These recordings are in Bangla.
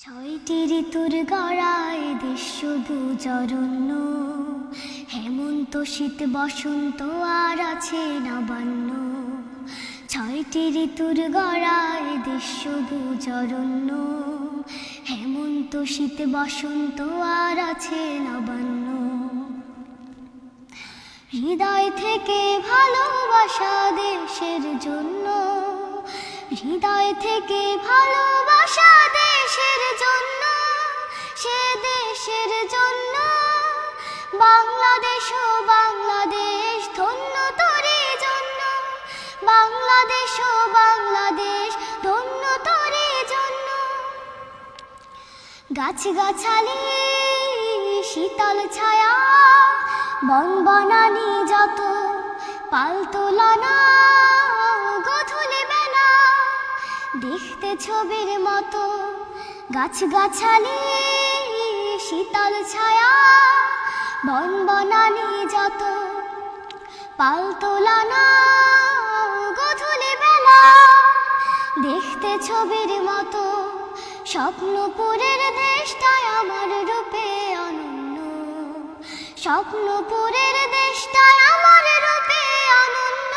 ছয়টি ঋতুর গড়ায় দেশ সবুজ অরণ্য, হেমন্ত শীত বসন্ত আর আছে নবান্ন। ছয়টি ঋতুর গড়ায় দেশ সবুজ অরণ্য, হেমন্ত শীত বসন্ত আর আছে নবান্ন। হৃদয় থেকে ভালোবাসা দেশের জন্য, হৃদয় থেকে ভালোবাসা দেশের জন্য, সে দেশের জন্য। বাংলাদেশ ও বাংলাদেশ ধন্য তোরে জন্য, বাংলাদেশ ও বাংলাদেশ ধন্য তোরে জন্য। গাছগাছালি শীতল ছায়া, বন বনানি যত, পালতোলানা গধূলি বেলা দেখতে ছবির মতো। গাছগাছালি শীতল ছায়া, বন বনানি যত, পালতোলানা গধূলি বেলা দেখতে ছবির মতো। স্বপ্নপুরের দেশটায় আমার রূপে অনন্য, স্বপ্নপুরের দেশটায় আমার রূপে অনন্য।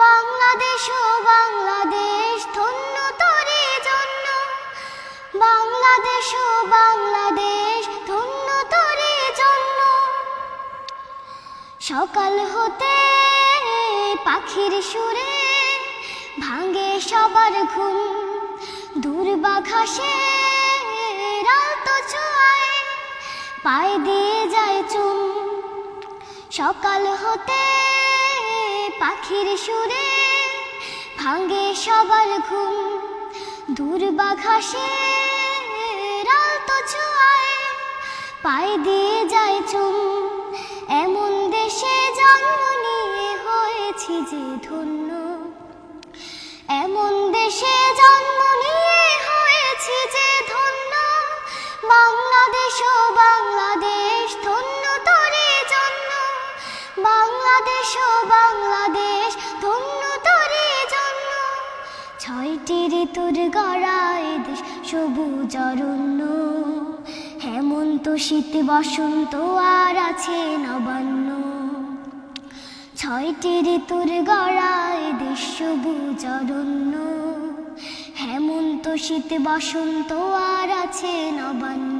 বাংলাদেশ ও বাংলাদেশ ধন্য তোরে জন্য, বাংলাদেশ ও বাংলাদেশ ধন্য তোরে জন্য। সকাল হতে পাখির সুরে ভাঙে সবার ঘুম, দূর্বা ঘাসে আলতো ছোঁয়ায় পায়ে দিয়ে যায় চুম। সকাল হতে পাখির সুরে ভাঙে সবার ঘুম, দূর্বা ঘাসে আলতো ছোঁয়ায় পায়ে দিয়ে যায় চুম। এমন দেশে জন্ম নিয়ে হয়েছি যে ধন্য, এমন দেশে জন্ম নিয়ে হয়েছি যে ধন্য। বাংলাদেশ ও বাংলাদেশ ধন্য তোরে জন্য, বাংলাদেশ ও বাংলাদেশ ধন্য তোরে জন্য। ছয়টি ঋতুর গড়ায় দেশ সবুজ অরণ্য, হেমন্ত শীত বসন্ত আর আছে নবান্ন। ছয়টি ঋতুর গড়ায় দেশ সবুজ অরণ্য, হেমন্ত শীত বসন্ত আর আছে নবান্ন।